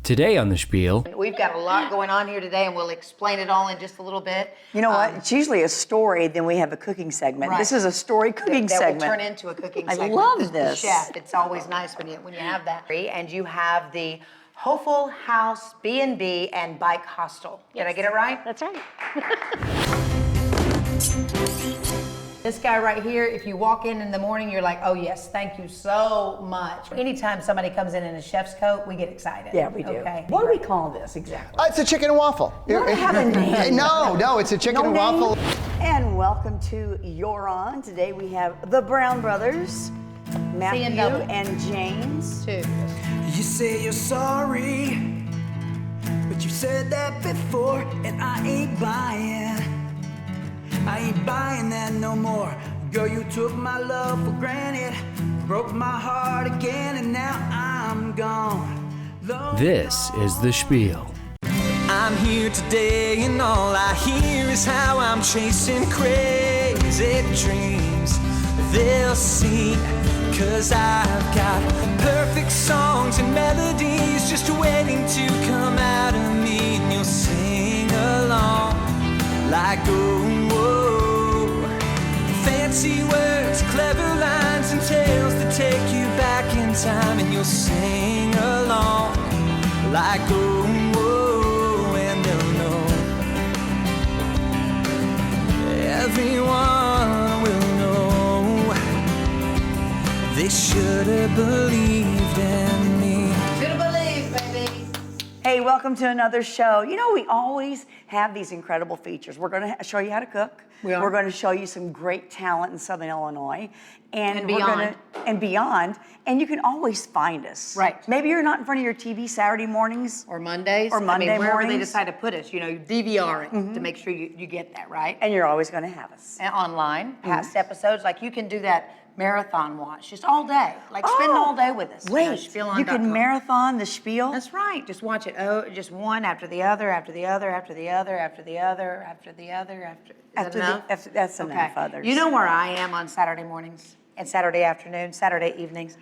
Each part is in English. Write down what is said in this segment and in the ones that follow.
Today on The Spiel. We've got a lot going on here today, and we'll explain it all in just a little bit. You know what? It's usually a story, then we have a cooking segment. Right. This is a story cooking segment. That will turn into a cooking segment. I love The this. chef, it's always nice when you have that. And you have the Hoefel Haus B&B and Bike Hostel. Did I get it right? That's right. This guy right here, if you walk in the morning, you're like, oh yes, thank you so much. Anytime somebody comes in a chef's coat, we get excited. Yeah, we do. Okay. What do we call this exactly? It's a chicken and waffle. You don't have a name. No, it's a chicken and name? waffle. And welcome to You're On. Today we have the Brown brothers, Matthew C&W. and James. Two. You say you're sorry, but you said that before, and I ain't buying. I ain't buying that no more. Girl, you took my love for granted, broke my heart again, and now I'm gone. This is The Spiel. I'm here today, and all I hear is how I'm chasing crazy dreams. They'll see, 'cause I've got perfect songs and melodies just waiting to come out of me, and you'll sing along like, oh, whoa. Fancy words, clever lines, and tales that take you back in time, and you'll sing along like, oh, whoa, and they'll know. Everyone will know. They should have believed in me. Should have believed, baby. Hey, welcome to another show. You know, we always have these incredible features. We're going to show you how to cook. We are. We're going to show you some great talent in Southern Illinois. And we're beyond. and beyond. And you can always find us. Right. Maybe you're not in front of your TV Saturday mornings. Or Mondays. Or Monday wherever they mornings. decide to put us, you DVR it to make sure you get that, right? And you're always going to have us. And online, past episodes, like you can do that marathon watch just all day. Like spend all day with us. Wait, Spielon.com. you can marathon the Spiel? That's right. Just watch it. Oh, just one after the other, after the other, after the other, after the other, after the other, after. Is that enough? That's enough, Okay. others. You know where I am on Saturday mornings and Saturday afternoons, Saturday evenings.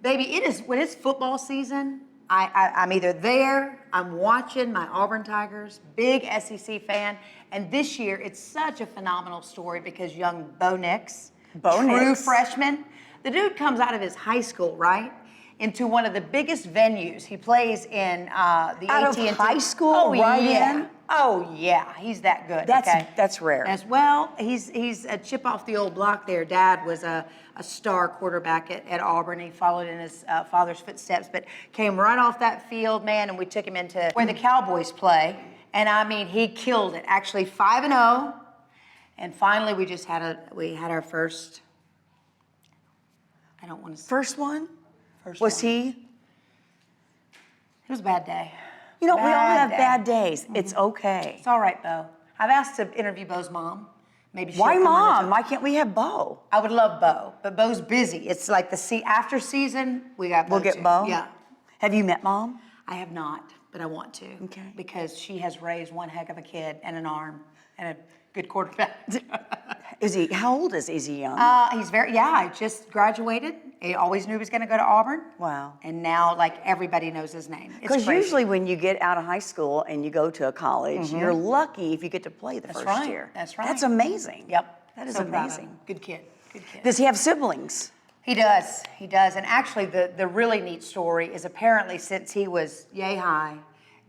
Baby, when it's football season, I'm either there, I'm watching my Auburn Tigers, big SEC fan, and this year it's such a phenomenal story because young Bo Nix, true freshman, the dude comes out of his high school, right, into one of the biggest venues. He plays in the AT&T. Out of high school, oh, right yeah. in? Oh yeah, he's that good. That's rare. As well, he's a chip off the old block there. Dad was a star quarterback at Auburn. He followed in his father's footsteps, but came right off that field, man, and we took him into where the Cowboys play. And I mean, he killed it. Actually 5-0. And finally we just had our first, I don't want to say. First one? First Was one. he? It was a bad day. You know, we all have day. bad days. It's okay. It's all right, Bo. I've asked to interview Bo's mom. Maybe she'll Why come on mom? Why can't we have Bo? I would love Bo, but Bo's busy. It's like after season, we got Bo. We'll get too. Bo? Yeah. Have you met mom? I have not, but I want to. Okay. Because she has raised one heck of a kid and an arm and a good quarterback. How old is he? Is he young? He's I just graduated. I always knew he was going to go to Auburn. Wow. And now, like, everybody knows his name. It's Because crazy. usually when you get out of high school and you go to a college, you're lucky if you get to play the first right. year. That's right. That's amazing. Yep. That is So proud of amazing. him. Good kid. Good kid. Does he have siblings? He does. And actually, the really neat story is apparently since he was yay high,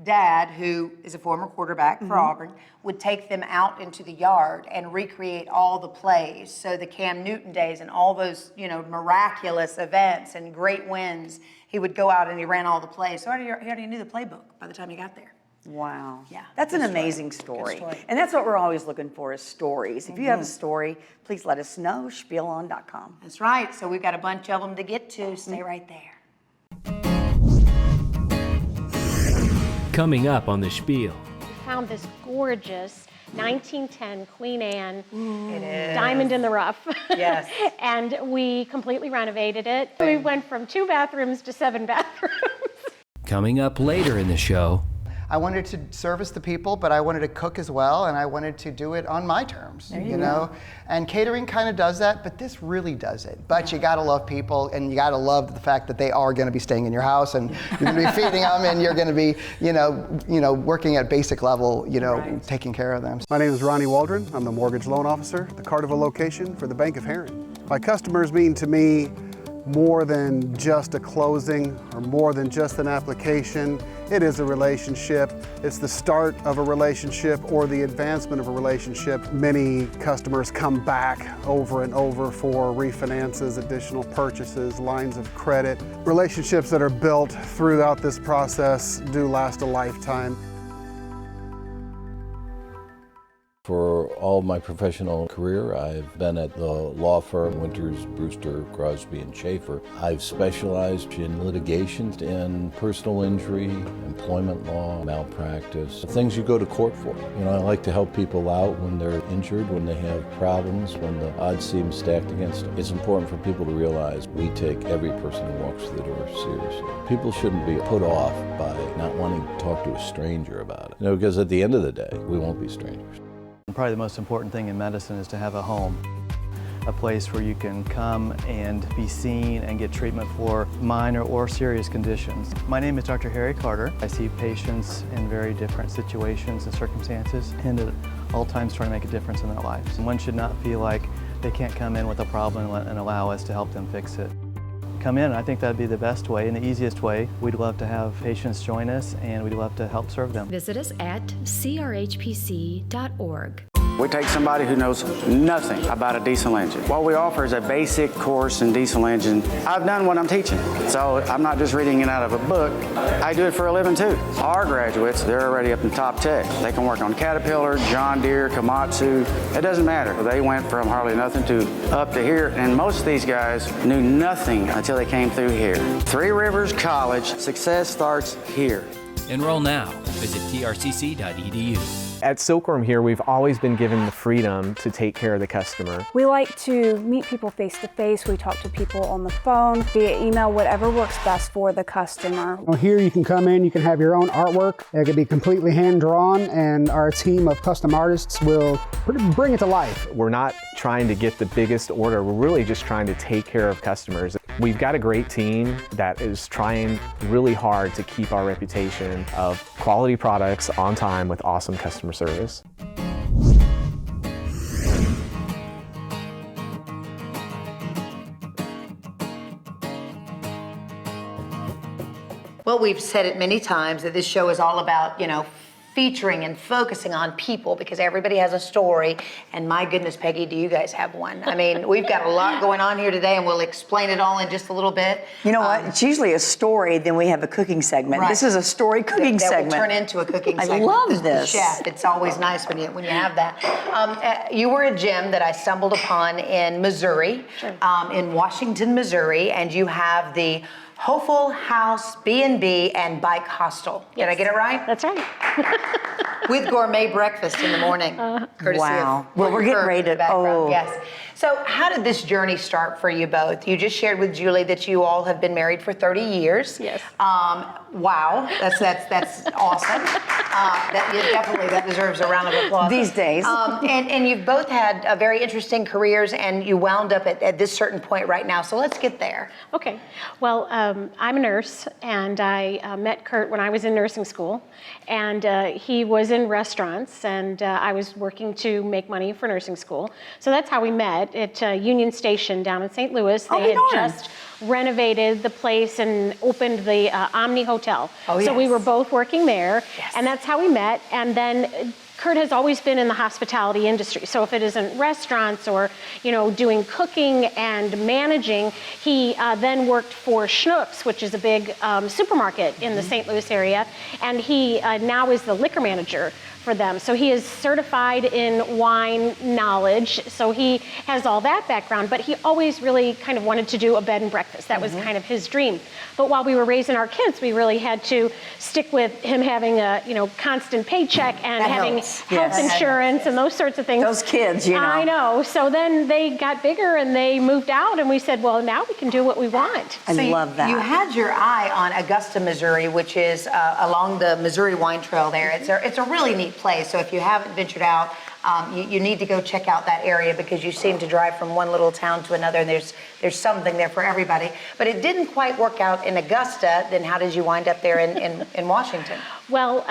Dad, who is a former quarterback for Auburn, would take them out into the yard and recreate all the plays. So the Cam Newton days and all those, miraculous events and great wins, he would go out and he ran all the plays. So he already knew the playbook by the time he got there. Wow. Yeah. That's an Good story. amazing Good story. story. And that's what we're always looking for is stories. If you have a story, please let us know, spielon.com. That's right. So we've got a bunch of them to get to. Stay right there. Coming up on The Spiel. Found this gorgeous 1910 Queen Anne It is. diamond in the rough. Yes. And we completely renovated it. We went from 2 bathrooms to 7 bathrooms. Coming up later in the show. I wanted to service the people, but I wanted to cook as well, and I wanted to do it on my terms, you know? And catering kind of does that, but this really does it. But you gotta love people, and you gotta love the fact that they are gonna be staying in your house, and you're gonna be feeding them, and you're gonna be, you know, working at basic level, you know, taking care of them. My name is Ronnie Waldron. I'm the mortgage loan officer at the Carterville location for the Bank of Herring. My customers mean to me more than just a closing or more than just an application. It is a relationship. It's the start of a relationship or the advancement of a relationship. Many customers come back over and over for refinances, additional purchases, lines of credit. Relationships that are built throughout this process do last a lifetime. For all of my professional career, I've been at the law firm Winters, Brewster, Crosby, and Schaefer. I've specialized in litigation and personal injury, employment law, malpractice, things you go to court for. You know, I like to help people out when they're injured, when they have problems, when the odds seem stacked against them. It's important for people to realize we take every person who walks through the door seriously. People shouldn't be put off by not wanting to talk to a stranger about it. You know, because at the end of the day, we won't be strangers. Probably the most important thing in medicine is to have a home, a place where you can come and be seen and get treatment for minor or serious conditions. My name is Dr. Harry Carter. I see patients in very different situations and circumstances, and at all times trying to make a difference in their lives. One should not feel like they can't come in with a problem and allow us to help them fix it. Come in, I think that'd be the best way and the easiest way. We'd love to have patients join us, and we'd love to help serve them. Visit us at crhpc.org. We take somebody who knows nothing about a diesel engine. What we offer is a basic course in diesel engine. I've done what I'm teaching, so I'm not just reading it out of a book. I do it for a living too. Our graduates, they're already up in top tech. They can work on Caterpillar, John Deere, Komatsu. It doesn't matter. They went from hardly nothing to up to here, and most of these guys knew nothing until they came through here. Three Rivers College, success starts here. Enroll now. Visit trcc.edu. At Silkworm here, we've always been given the freedom to take care of the customer. We like to meet people face to face. We talk to people on the phone, via email, whatever works best for the customer. Well, here you can come in, you can have your own artwork. It can be completely hand-drawn, and our team of custom artists will bring it to life. We're not trying to get the biggest order. We're really just trying to take care of customers. We've got a great team that is trying really hard to keep our reputation of quality products on time with awesome customer service. Well, we've said it many times that this show is all about, you know, featuring and focusing on people, because everybody has a story. And my goodness, Peggy, do you guys have one? I mean, we've got a lot going on here today, and we'll explain it all in just a little bit. You know what? It's usually a story, then we have a cooking segment. Right. This is a story cooking segment. That will turn into a cooking segment. I love The this. chef, it's always nice when you have that. You were a gym that I stumbled upon in Missouri, in Washington, Missouri, and you have the Hoefel House B&B and Bike Hostel. Did I get it right? That's right. With gourmet breakfast in the morning. Courtesy Wow. of Well, we're getting ready to, background. Yes. So how did this journey start for you both? You just shared with Julie that you all have been married for 30 years. Yes. Wow, that's awesome. That deserves a round of applause. These days. And you've both had very interesting careers, and you wound up at this certain point right now. So let's get there. Okay. Well, I'm a nurse, and I met Kurt when I was in nursing school, and he was in restaurants, and I was working to make money for nursing school. So that's how we met at Union Station down in St. Louis. They had just renovated the place and opened the Omni Hotel. Oh, so we yes. were both working there, and that's how we met. And then Kurt has always been in the hospitality industry. So if it isn't restaurants or, you know, doing cooking and managing, he then worked for Schnucks, which is a big supermarket in the St. Louis area. And he now is the liquor manager for them. So he is certified in wine knowledge, so he has all that background, but he always really kind of wanted to do a bed and breakfast. That was kind of his dream. But while we were raising our kids, we really had to stick with him having a constant paycheck and That having helps. health Yes. insurance and those sorts of things. Those kids, you know. I know. So then they got bigger and they moved out, and we said, well, now we can do what we want. I love that. You had your eye on Augusta, Missouri, which is along the Missouri Wine Trail there. It's a really neat place. So if you haven't ventured out, you need to go check out that area because you seem to drive from one little town to another, and there's something there for everybody. But it didn't quite work out in Augusta. Then how did you wind up there in Washington? Well,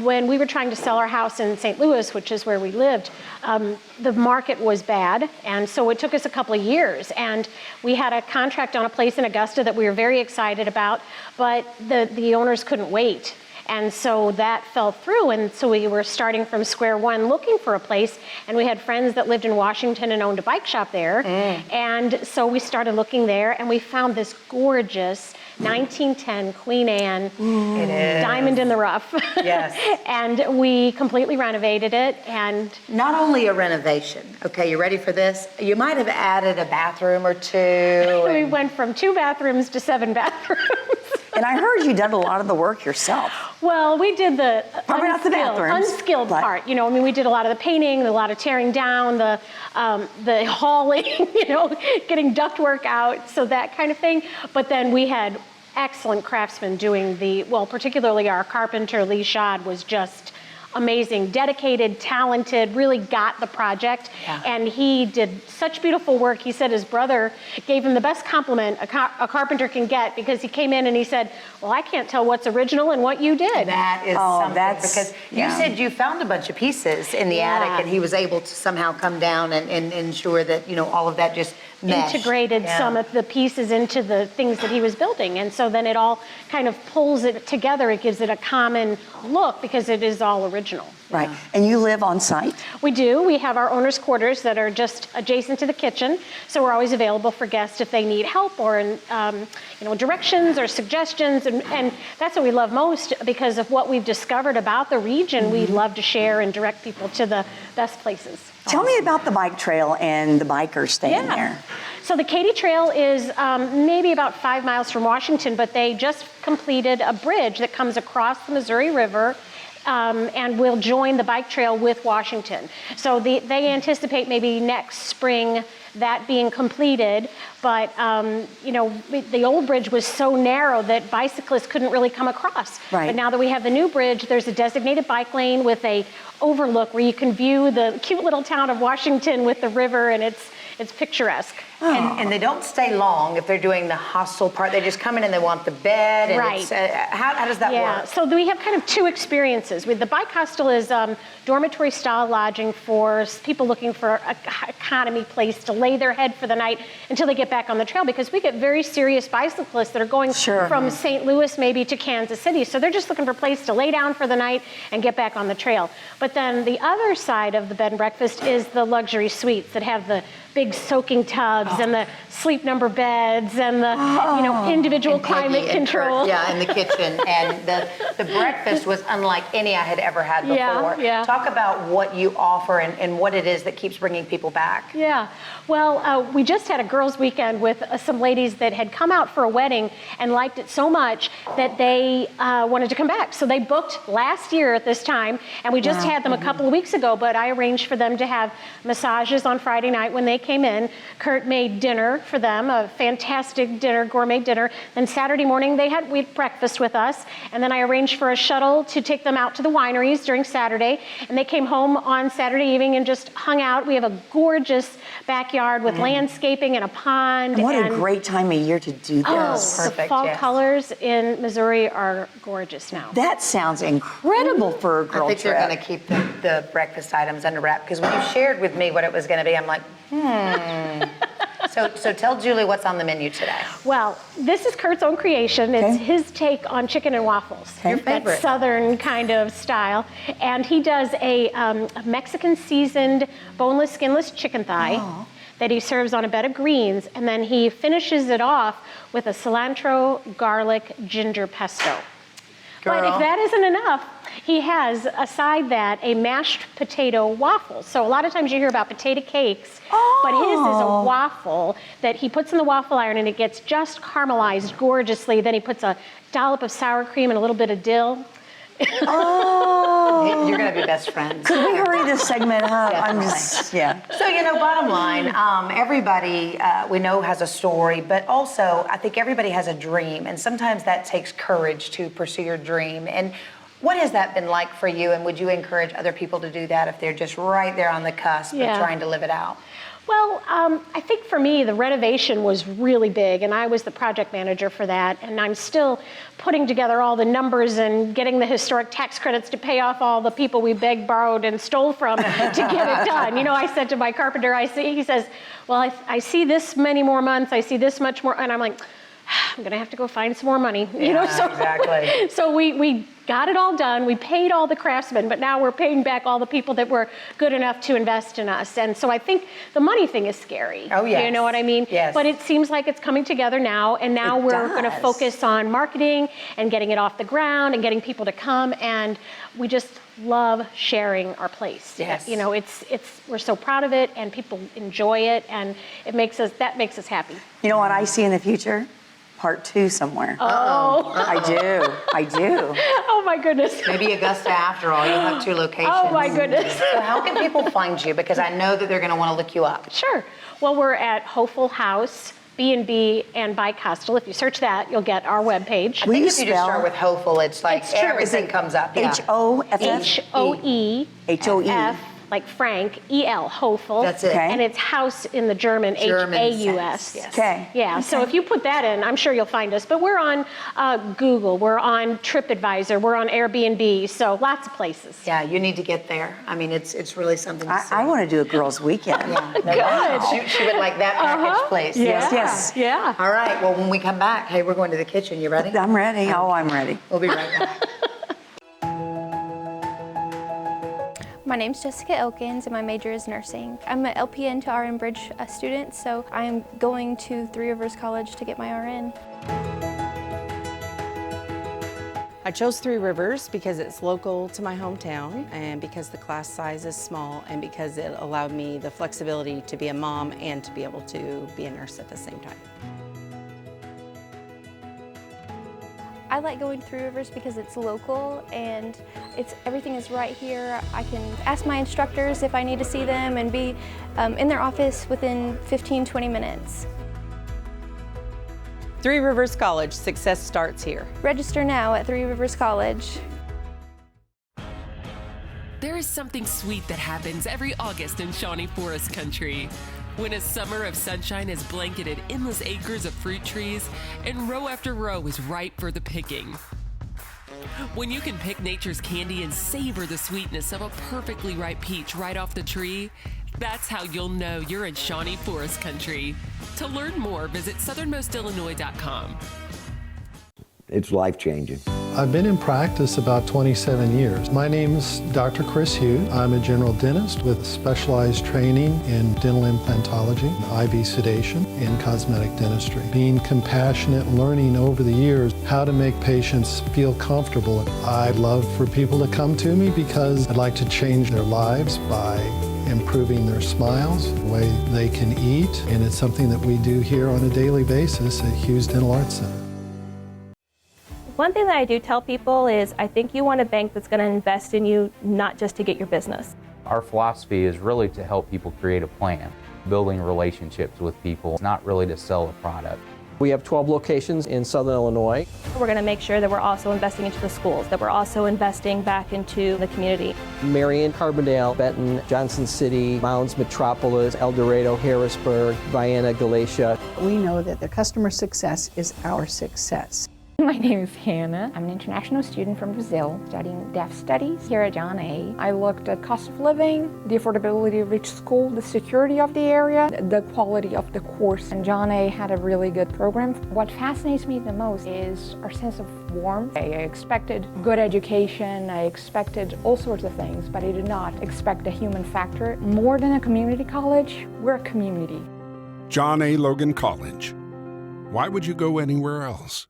when we were trying to sell our house in St. Louis, which is where we lived, the market was bad, and so it took us a couple of years. And we had a contract on a place in Augusta that we were very excited about, but the owners couldn't wait. And so that fell through, and so we were starting from square one looking for a place, and we had friends that lived in Washington and owned a bike shop there. And so we started looking there, and we found this gorgeous 1910 Queen Anne diamond in the rough. Yes. And we completely renovated it. And not only a renovation, okay, you ready for this? You might have added a bathroom or two. We went from 2 bathrooms to 7 bathrooms. And I heard you did a lot of the work yourself. Well, we did the probably not the bathrooms, unskilled part. We did a lot of the painting, a lot of tearing down, the hauling, getting ductwork out, so that kind of thing. But then we had excellent craftsmen doing particularly our carpenter, Lee Schad, was just amazing, dedicated, talented, really got the project. Yeah. And he did such beautiful work. He said his brother gave him the best compliment a carpenter can get, because he came in and he said, well, I can't tell what's original and what you did. That is something, because you said you found a bunch of pieces in the attic, and he was able to somehow come down and ensure that, all of that just meshed. Integrated some of the pieces into the things that he was building. And so then it all kind of pulls it together. It gives it a common look because it is all original. Right. And you live on site? We do. We have our owner's quarters that are just adjacent to the kitchen. So we're always available for guests if they need help or directions or suggestions. And that's what we love most, because of what we've discovered about the region. We love to share and direct people to the best places. Tell me about the bike trail and the bikers staying there. So the Katy Trail is maybe about 5 miles from Washington, but they just completed a bridge that comes across the Missouri River and will join the bike trail with Washington. So they anticipate maybe next spring that being completed, but the old bridge was so narrow that bicyclists couldn't really come across. Right. But now that we have the new bridge, there's a designated bike lane with a overlook where you can view the cute little town of Washington with the river, and it's picturesque. And they don't stay long if they're doing the hostel part. They just come in and they want the bed. And right. How does that work? So we have kind of 2 experiences. The bike hostel is dormitory style lodging for people looking for an economy place to lay their head for the night until they get back on the trail, because we get very serious bicyclists that are going from St. Louis maybe to Kansas City. So they're just looking for a place to lay down for the night and get back on the trail. But then the other side of the bed and breakfast is the luxury suites that have the big soaking tubs and the sleep number beds and the individual climate control. In the kitchen. And the breakfast was unlike any I had ever had before. Yeah. Talk about what you offer and what it is that keeps bringing people back. Yeah. Well, we just had a girls' weekend with some ladies that had come out for a wedding and liked it so much that they wanted to come back. So they booked last year at this time, and we just had them a couple of weeks ago, but I arranged for them to have massages on Friday night when they came in. Kurt made dinner for them, a fantastic dinner, gourmet dinner. Then Saturday morning we had breakfast with us, and then I arranged for a shuttle to take them out to the wineries during Saturday, and they came home on Saturday evening and just hung out. We have a gorgeous backyard with landscaping and a pond. And what a great time of year to do this. The fall colors in Missouri are gorgeous now. That sounds incredible for a girl I think trip. they're going to keep the breakfast items under wrap, because when you shared with me what it was going to be, I'm like, So tell Julie what's on the menu today. Well, this is Kurt's own creation. It's his take on chicken and waffles. Your favorite. That southern kind of style. And he does a Mexican seasoned boneless, skinless chicken thigh that he serves on a bed of greens. And then he finishes it off with a cilantro, garlic, ginger pesto. But if that isn't enough, he has, aside that, a mashed potato waffle. So a lot of times you hear about potato cakes, but his is a waffle that he puts in the waffle iron and it gets just caramelized gorgeously. Then he puts a dollop of sour cream and a little bit of dill. Oh. You're going to be best friends. Could we hurry this segment up? Yeah. So, bottom line, everybody we know has a story, but also I think everybody has a dream, and sometimes that takes courage to pursue your dream. And what has that been like for you, and would you encourage other people to do that if they're just right there on the cusp of trying to live it out? Well, I think for me, the renovation was really big, and I was the project manager for that, and I'm still putting together all the numbers and getting the historic tax credits to pay off all the people we begged, borrowed, and stole from to get it done. I said to my carpenter, he says, well, I see this many more months, I see this much more, and I'm like, I'm gonna have to go find some more money. Exactly. So we got it all done. We paid all the craftsmen, but now we're paying back all the people that were good enough to invest in us. And so I think the money thing is scary. Oh, yes. You know what I mean? Yes. But it seems like it's coming together now, and now we're going to focus on marketing and getting it off the ground and getting people to come, and we just love sharing our place. Yes. We're so proud of it, and people enjoy it, and that makes us happy. You know what I see in the future? Part 2 somewhere. Oh. I do. Oh my goodness. Maybe Augusta after all, you'll have 2 locations. Oh my goodness. So how can people find you? Because I know that they're going to want to look you up. Sure. Well, we're at Hoefel Haus, B&B, and by Hostel. If you search that, you'll get our webpage. I think if you just start with Hoefel, it's like everything comes up. H-O-F-F? H-O-E-F, like Frank, E-L, Hoefel. That's it. Okay. And it's Haus in the German, H-A-U-S. Yes. Okay. Yeah, so if you put that in, I'm sure you'll find us. But we're on Google, we're on TripAdvisor, we're on Airbnb, so lots of places. Yeah, you need to get there. I mean, it's really something to see. I want to do a girls' weekend. Good. She would like that package place. Yes. Yeah. All right, well, when we come back, hey, we're going to the kitchen. You ready? I'm ready. Oh, I'm ready. We'll be right back. My name's Jessica Elkins and my major is nursing. I'm an LPN to RN Bridge student, so I am going to Three Rivers College to get my RN. I chose Three Rivers because it's local to my hometown and because the class size is small and because it allowed me the flexibility to be a mom and to be able to be a nurse at the same time. I like going to Three Rivers because it's local and everything is right here. I can ask my instructors if I need to see them and be in their office within 15-20 minutes. Three Rivers College, success starts here. Register now at Three Rivers College. There is something sweet that happens every August in Shawnee Forest Country. When a summer of sunshine has blanketed endless acres of fruit trees and row after row is ripe for the picking. When you can pick nature's candy and savor the sweetness of a perfectly ripe peach right off the tree, that's how you'll know you're in Shawnee Forest Country. To learn more, visit southernmostillinois.com. It's life-changing. I've been in practice about 27 years. My name's Dr. Chris Hughes. I'm a general dentist with specialized training in dental implantology, IV sedation, and cosmetic dentistry. Being compassionate, learning over the years how to make patients feel comfortable. I'd love for people to come to me because I'd like to change their lives by improving their smiles, the way they can eat, and it's something that we do here on a daily basis at Hughes Dental Arts Center. One thing that I do tell people is I think you want a bank that's going to invest in you, not just to get your business. Our philosophy is really to help people create a plan, building relationships with people, not really to sell a product. We have 12 locations in Southern Illinois. We're going to make sure that we're also investing into the schools, that we're also investing back into the community. Marion, Carbondale, Benton, Johnson City, Mounds, Metropolis, El Dorado, Harrisburg, Vienna, Galatia. We know that the customer success is our success. My name is Hannah. I'm an international student from Brazil studying deaf studies here at John A. I looked at cost of living, the affordability of each school, the security of the area, the quality of the course. And John A had a really good program. What fascinates me the most is our sense of warmth. I expected good education, I expected all sorts of things, but I did not expect the human factor. More than a community college, we're a community. John A. Logan College. Why would you go anywhere else?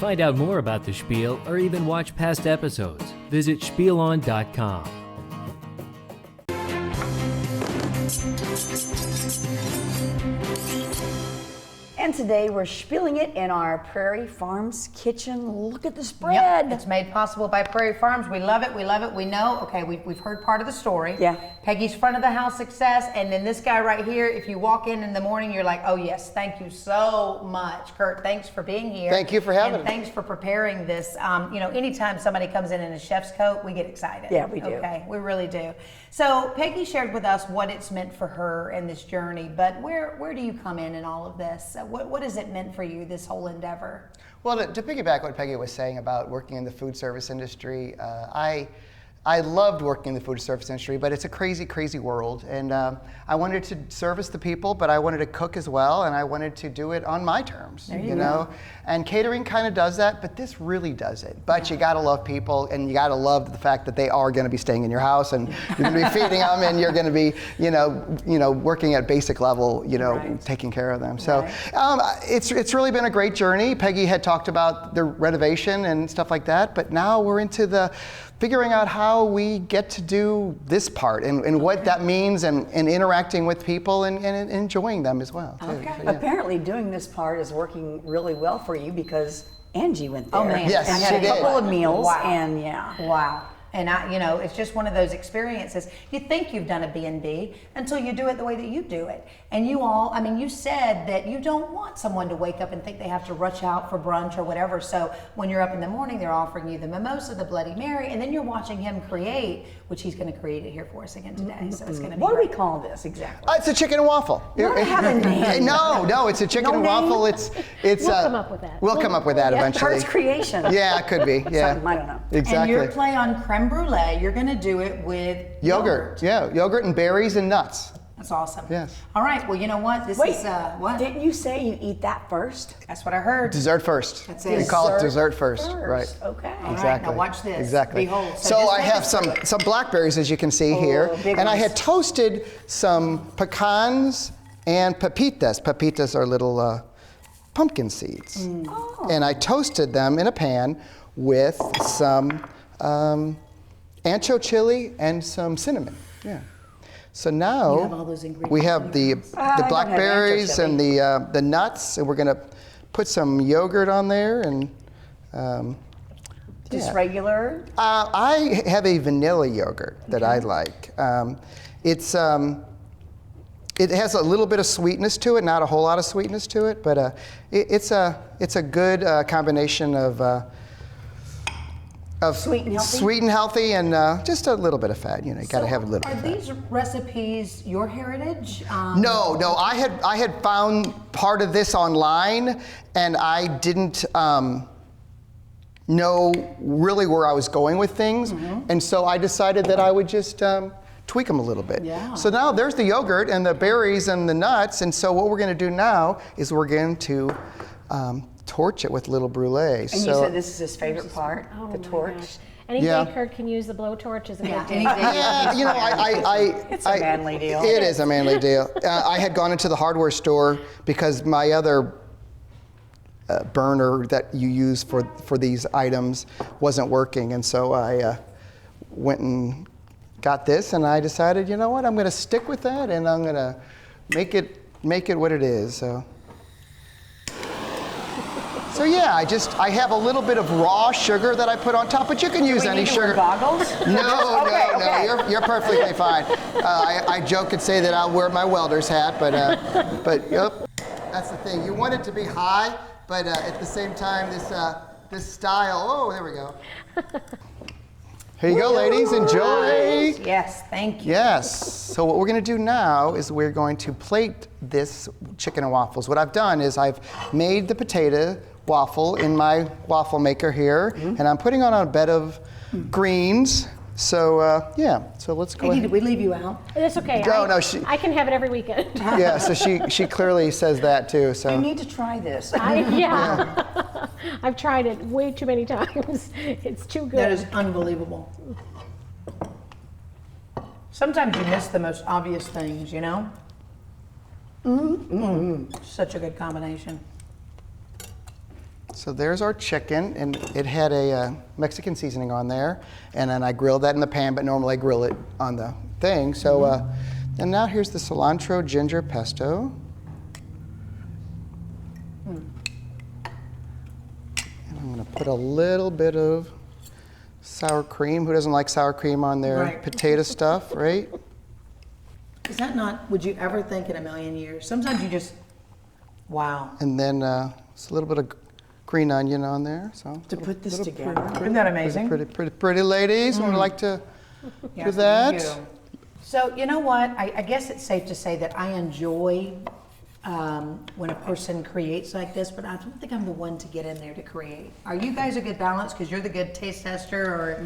find out more about the Spiel or even watch past episodes, visit spielon.com. And today we're spilling it in our Prairie Farms kitchen. Look at the spread. Yep, it's made possible by Prairie Farms. We love it, we love it. We know, okay, we've heard part of the story. Yeah. Peggy's front of the house success, and then this guy right here, if you walk in the morning, you're like, oh yes, thank you so much. Kurt, thanks for being here. Thank you for having me. Thanks for preparing this. You know, anytime somebody comes in a chef's coat, we get excited. Yeah, we do. Okay, we really do. So Peggy shared with us what it's meant for her in this journey, but where do you come in all of this? What has it meant for you, this whole endeavor? Well, to piggyback what Peggy was saying about working in the food service industry, I loved working in the food service industry, but it's a crazy, crazy world. And I wanted to service the people, but I wanted to cook as well, and I wanted to do it on my terms, you know? And catering kind of does that, but this really does it. But you gotta love people, and you gotta love the fact that they are gonna be staying in your house, and you're gonna be feeding them, and you're gonna be, you know, working at basic level, you know, taking care of them. So it's really been a great journey. Peggy had talked about the renovation and stuff like that, but now we're into the figuring out how we get to do this part and what that means and interacting with people and enjoying them as well. Too. Okay. So, yeah. Apparently doing this part is working really well for you because Angie went there. Oh man, yes, and had a couple of meals and Wow. And you know, it's just one of those experiences. You think you've done a B&B until you do it the way that you do it. And you all, I mean, you said that you don't want someone to wake up and think they have to rush out for brunch or whatever. So when you're up in the morning, they're offering you the mimosa, the Bloody Mary, and then you're watching him create, which he's going to create it here for us again today. So it's going to be What do great. we call this exactly? It's a chicken and waffle. What have a name? No, it's a chicken and waffle. It's We'll come up with that. We'll come up with that eventually. Kurt's creation. Yeah, it could be. Yeah, Something, I don't know. Exactly. And your play on creme brulee, you're going to do it with Yogurt. Yeah, yogurt and berries and nuts. That's awesome. Yes. All right. Well, you know what? This is what? Didn't you say you eat that first? That's what I heard. Dessert first. That's it. We call it dessert first. Right. Okay. All right, Exactly. now watch this. Exactly. Behold. So just I take have a some blackberries, as you can see here, big and I ones. had toasted some pecans and pepitas. Pepitas are little pumpkin seeds, and I toasted them in a pan with some ancho chili and some cinnamon. Yeah. So now You have all those ingredients we have the blackberries and the nuts, and we're gonna put some yogurt on there and. Just regular? I have a vanilla yogurt that I like. It has a little bit of sweetness to it, not a whole lot of sweetness to it, but it's a good combination of sweet and healthy, and just a little bit of fat. You know, you got to have a little bit of Are fat. these recipes your heritage? No, I had found part of this online, and I didn't know really where I was going with things, and so I decided that I would just tweak them a little bit. Yeah. So now there's the yogurt and the berries and the nuts, and so what we're going to do now is we're going to torch it with little brulee. And you said this is his favorite part, the torch. Any day Kurt can use the blowtorch is a good day. Yeah, you know, It's a manly deal. It is a manly deal. I had gone into the hardware store because my other burner that you use for these items wasn't working, and so I went and got this, and I decided, you know what, I'm going to stick with that, and I'm going to make it what it is. So yeah, I have a little bit of raw sugar that I put on top, but you can use any sugar. Goggles? No, Okay. you're perfectly fine. I joke and say that I'll wear my welder's hat, but yep, that's the thing. You want it to be high, but at the same time, this style. Oh, there we go. Here you go, ladies. Enjoy. Yes, thank you. Yes. So what we're going to do now is we're going to plate this chicken and waffles. What I've done is I've made the potato waffle in my waffle maker here, and I'm putting on a bed of greens. So yeah, so let's go Peggy, ahead. did we leave you out? It's okay. No, I can have it every weekend. Yeah, so she clearly says that too. So I need to try this. Yeah. I've tried it way too many times. It's too good. That is unbelievable. Sometimes you miss the most obvious things, you know? Such a good combination. So there's our chicken, and it had a Mexican seasoning on there, and then I grilled that in the pan, but normally I grill it on the thing. So, and now here's the cilantro ginger pesto. And I'm gonna put a little bit of sour cream. Who doesn't like sour cream on their potato stuff, right? Is that not, would you ever think in a million years? Sometimes you just, wow. And then just a little bit of green onion on there. So to put this together. Isn't that amazing? Pretty ladies would like to do that. Thank you. So you know what? I guess it's safe to say that I enjoy when a person creates like this, but I don't think I'm the one to get in there to create. Are you guys a good balance because you're the good taste tester, or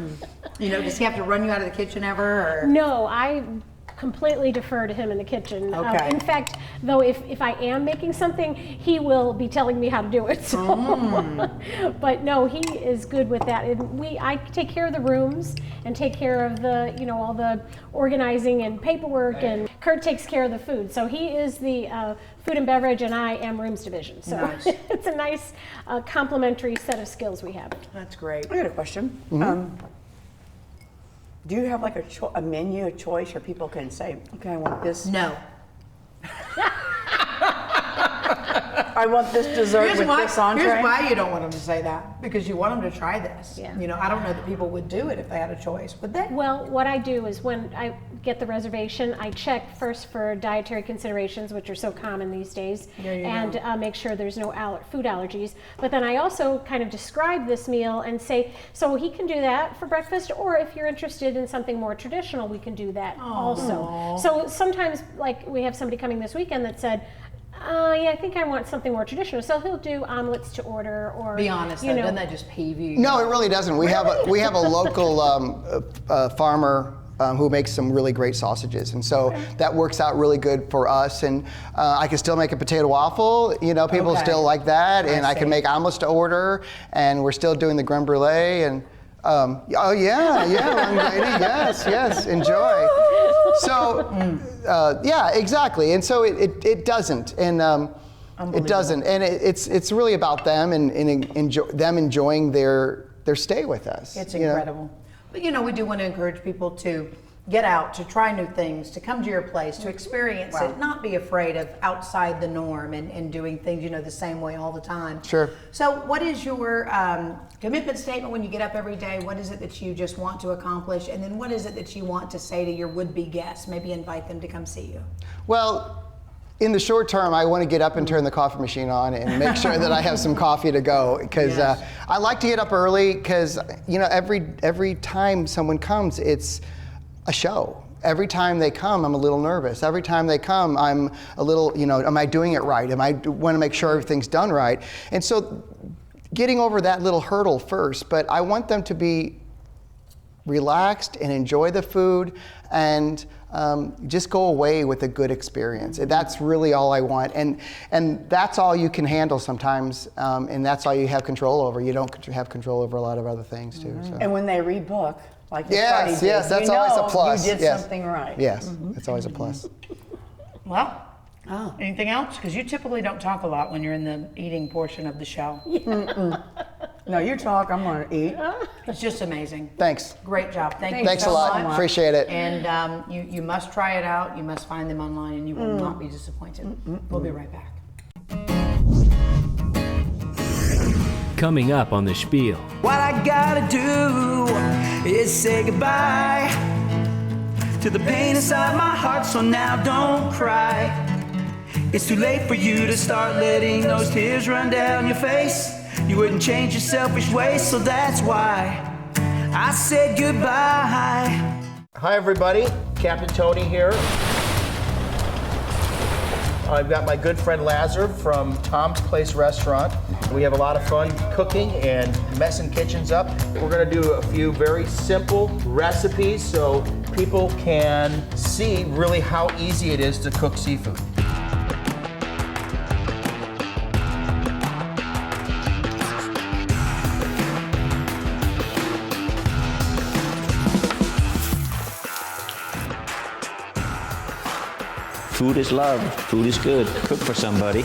you know, does he have to run you out of the kitchen ever? Or? No, I completely defer to him in the kitchen. Okay. In fact, though, if I am making something, he will be telling me how to do it. So. But no, he is good with that. And I take care of the rooms and take care of the, you know, all the organizing and paperwork, and Kurt takes care of the food. So he is the food and beverage, and I am rooms division. So nice. It's a nice complementary set of skills we have. That's great. I got a question. Do you have like a menu, a choice, where people can say, okay, I want this? No. I want this dessert with this entree. Here's why you don't want them to say that, because you want them to try this. Yeah. You know, I don't know that people would do it if they had a choice, would they? Well, what I do is when I get the reservation, I check first for dietary considerations, which are so common these days, and make sure there's no food allergies. But then I also kind of describe this meal and say, so he can do that for breakfast, or if you're interested in something more traditional, we can do that also. So sometimes, like we have somebody coming this weekend that said, yeah, I think I want something more traditional. So he'll do omelets to order, or be honest, you know. doesn't that just peeve you? No, it really doesn't. We have a local farmer who makes some really great sausages, and so that works out really good for us. And I can still make a potato waffle. You know, people still like that, and I can make omelets to order, and we're still doing the creme brulee. And oh yeah, yes, enjoy. So yeah, exactly. And so it doesn't, and it doesn't, and it's really about them and them enjoying their stay with us. It's incredible. But you know, we do want to encourage people to get out, to try new things, to come to your place, to experience it, not be afraid of outside the norm and doing things, you know, the same way all the time. Sure. So what is your commitment statement when you get up every day? What is it that you just want to accomplish? And then what is it that you want to say to your would-be guests? Maybe invite them to come see you. Well, in the short term, I want to get up and turn the coffee machine on and make sure that I have some coffee to go, because I like to get up early, because you know, every time someone comes, it's a show. Every time they come, I'm a little nervous. Every time they come, I'm a little, you know, am I doing it right? I want to make sure everything's done right. And so getting over that little hurdle first, but I want them to be relaxed and enjoy the food and just go away with a good experience. That's really all I want. And that's all you can handle sometimes, and that's all you have control over. You don't have control over a lot of other things too. So. And when they rebook, like yes, that's always a plus. You did something right. Yes, it's always a plus. Well, anything else? Because you typically don't talk a lot when you're in the eating portion of the show. No, you talk, I'm gonna eat. It's just amazing. Thanks. Great job. Thank you Thanks so a lot. much. Appreciate it. And you must try it out. You must find them online, and you will not be disappointed. We'll be right back. Coming up on The Spiel. What I gotta do is say goodbye to the pain inside my heart, so now don't cry. It's too late for you to start letting those tears run down your face. You wouldn't change your selfish ways, so that's why I said goodbye. Hi everybody, Captain Tony here. I've got my good friend Lazar from Tom's Place Restaurant. We have a lot of fun cooking and messing kitchens up. We're gonna do a few very simple recipes so people can see really how easy it is to cook seafood. Food is love. Food is good. Cook for somebody.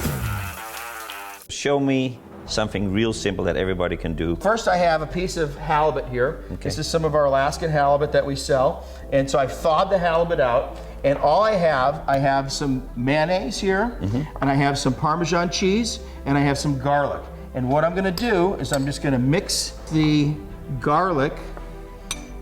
Show me something real simple that everybody can do. First, I have a piece of halibut here. Okay. This is some of our Alaskan halibut that we sell. And so I've thawed the halibut out. And all I have some mayonnaise here, and I have some Parmesan cheese, and I have some garlic. And what I'm gonna do is I'm just gonna mix the garlic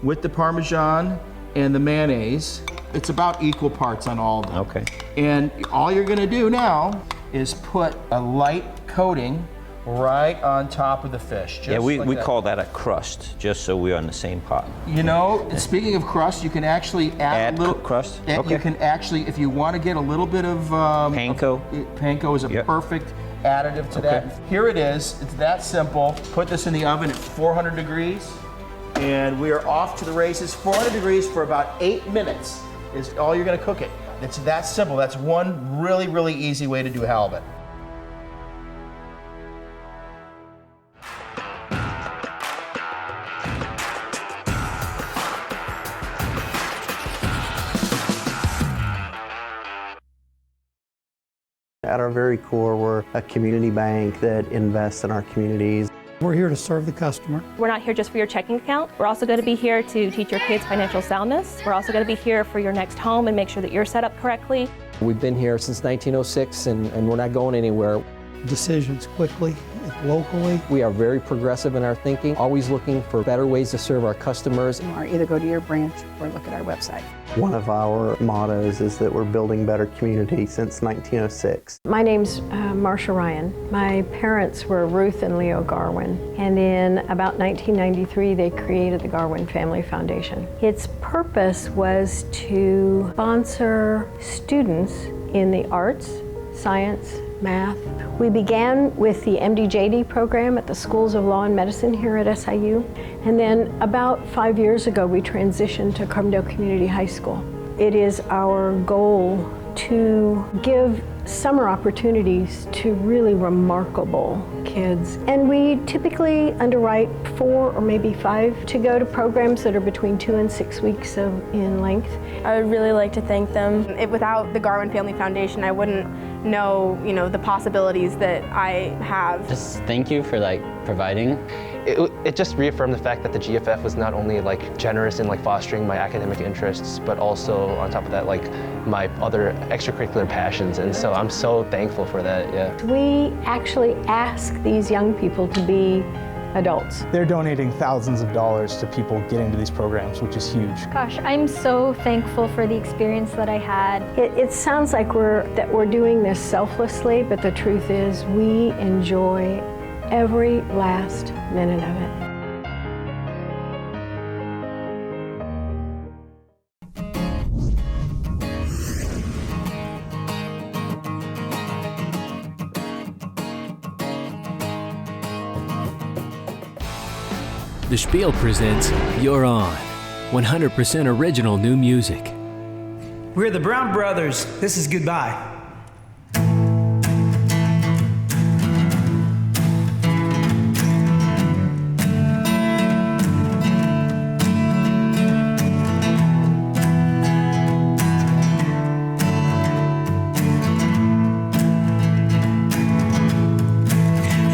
with the Parmesan and the mayonnaise. It's about equal parts on all of them. Okay. And all you're gonna do now is put a light coating right on top of the fish. Yeah, we that. call that a crust, just so we're on the same pot. You know, speaking of crust, you can actually add a little crust. You can actually, if you want to get a little bit of panko. Panko is a perfect additive to that. Here it is. It's that simple. Put this in the oven at 400 degrees, and we are off to the races. 400 degrees for about 8 minutes is all you're going to cook it. It's that simple. That's one really, really easy way to do halibut. At our very core, we're a community bank that invests in our communities. We're here to serve the customer. We're not here just for your checking account. We're also going to be here to teach your kids financial soundness. We're also going to be here for your next home and make sure that you're set up correctly. We've been here since 1906 and we're not going anywhere. Decisions quickly, locally. We are very progressive in our thinking, always looking for better ways to serve our customers. Or either go to your branch or look at our website. One of our mottos is that we're building better community since 1906. My name's Marsha Ryan. My parents were Ruth and Leo Garwin, and in about 1993 they created the Garwin Family Foundation. Its purpose was to sponsor students in the arts, science, math. We began with the MD-JD program at the Schools of Law and Medicine here at SIU. And then about 5 years ago, we transitioned to Carbondale Community High School. It is our goal to give summer opportunities to really remarkable kids. And we typically underwrite 4 or maybe 5 to go to programs that are between 2 and 6 weeks in length. I would really like to thank them. Without the Garwin Family Foundation, I wouldn't know, the possibilities that I have. Just thank you for providing. It just reaffirmed the fact that the GFF was not only generous in fostering my academic interests, but also on top of that my other extracurricular passions, and so I'm so thankful for that. Yeah. We actually ask these young people to be adults. They're donating thousands of dollars to people getting into these programs, which is huge. Gosh, I'm so thankful for the experience that I had. It sounds like we're doing this selflessly, but the truth is we enjoy every last minute of it. The Spiel presents You're On, 100% original new music. We're the Brown Brothers. This is Goodbye.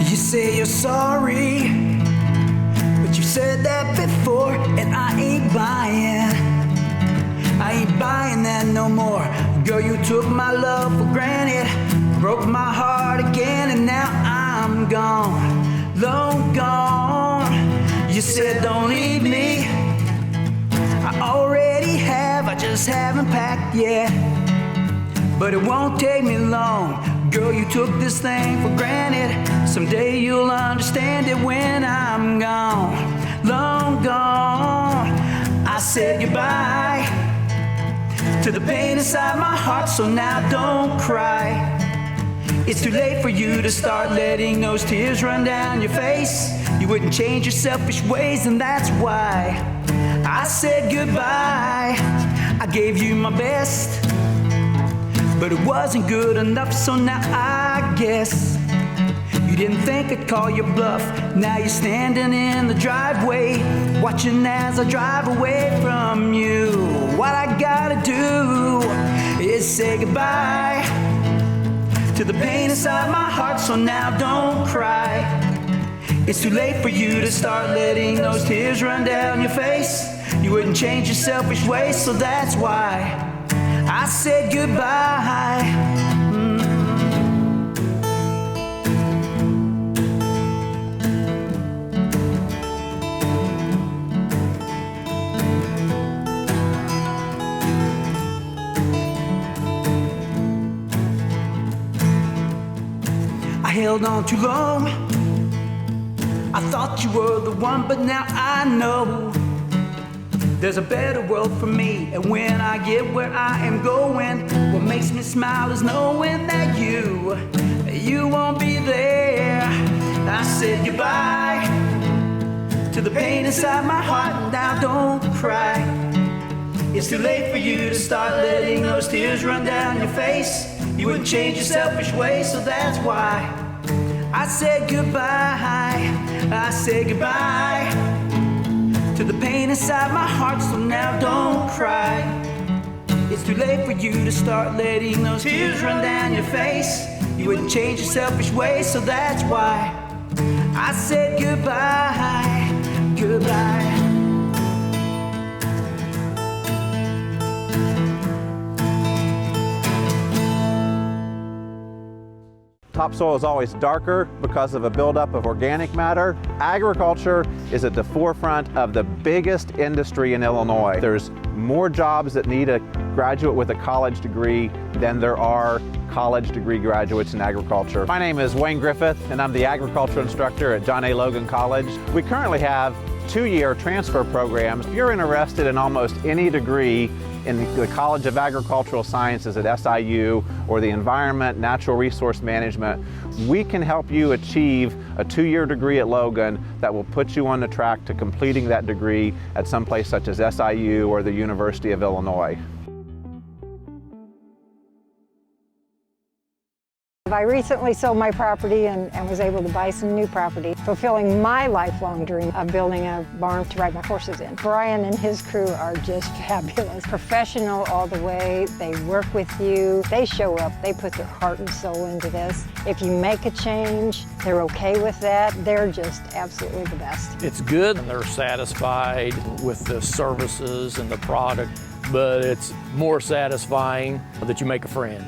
You say you're sorry, but you said that before, and I ain't buying that no more. Girl, you took my love for granted, broke my heart again, and now I'm gone, long gone. You said don't leave me, I already have, I just haven't packed yet, but it won't take me long. Girl, you took this thing for granted, someday you'll understand it when I'm gone, long gone. I said goodbye to the pain inside my heart, so now don't cry. It's too late for you to start letting those tears run down your face. You wouldn't change your selfish ways, and that's why I said goodbye. I gave you my best, but it wasn't good enough, so now I guess you didn't think I'd call your bluff. Now you're standing in the driveway, watching as I drive away from you. What I gotta do is say goodbye to the pain inside my heart, so now don't cry. It's too late for you to start letting those tears run down your face. You wouldn't change your selfish ways, so that's why I said goodbye. I held on too long. I thought you were the one, but now I know there's a better world for me. And when I get where I am going, what makes me smile is knowing that you won't be there. I said goodbye to the pain inside my heart. Now don't cry. It's too late for you to start letting those tears run down your face. You wouldn't change your selfish ways, so that's why I said goodbye. I said goodbye to the pain inside my heart, so now don't cry. It's too late for you to start letting those tears run down your face. You wouldn't change your selfish ways, so that's why I said goodbye. Goodbye. Topsoil is always darker because of a buildup of organic matter. Agriculture is at the forefront of the biggest industry in Illinois. There's more jobs that need a graduate with a college degree than there are college degree graduates in agriculture. My name is Wayne Griffith, and I'm the agriculture instructor at John A. Logan College. We currently have 2-year transfer programs. If you're interested in almost any degree in the College of Agricultural Sciences at SIU or the Environment, Natural Resource Management, we can help you achieve a 2-year degree at Logan that will put you on the track to completing that degree at some place such as SIU or the University of Illinois. I recently sold my property and was able to buy some new property, fulfilling my lifelong dream of building a barn to ride my horses in. Brian and his crew are just fabulous. Professional all the way. They work with you. They show up. They put their heart and soul into this. If you make a change, they're okay with that. They're just absolutely the best. It's good and they're satisfied with the services and the product, but it's more satisfying that you make a friend.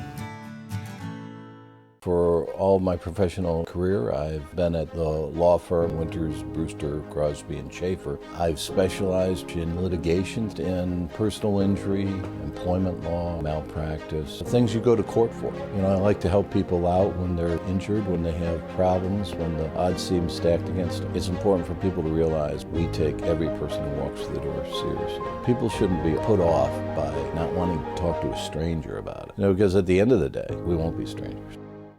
For all my professional career, I've been at the law firm Winters, Brewster, Crosby, and Schaefer. I've specialized in litigation and personal injury, employment law, malpractice, things you go to court for. You know, I like to help people out when they're injured, when they have problems, when the odds seem stacked against them. It's important for people to realize we take every person who walks through the door seriously. People shouldn't be put off by not wanting to talk to a stranger about it. You know, because at the end of the day, we won't be strangers.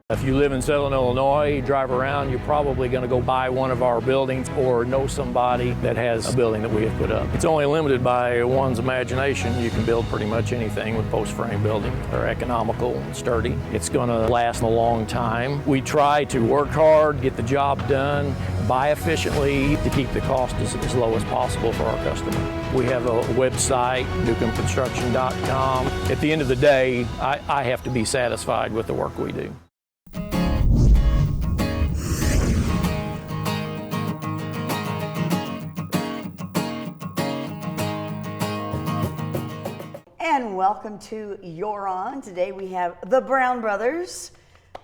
If you live in Southern Illinois, you drive around, you're probably going to go by one of our buildings or know somebody that has a building that we have put up. It's only limited by one's imagination. You can build pretty much anything with post frame building. They're economical and sturdy. It's going to last a long time. We try to work hard, get the job done, buy efficiently to keep the cost as low as possible for our customer. We have a website, newcombconstruction.com. At the end of the day, I have to be satisfied with the work we do. And welcome to You're On. Today we have the Brown brothers,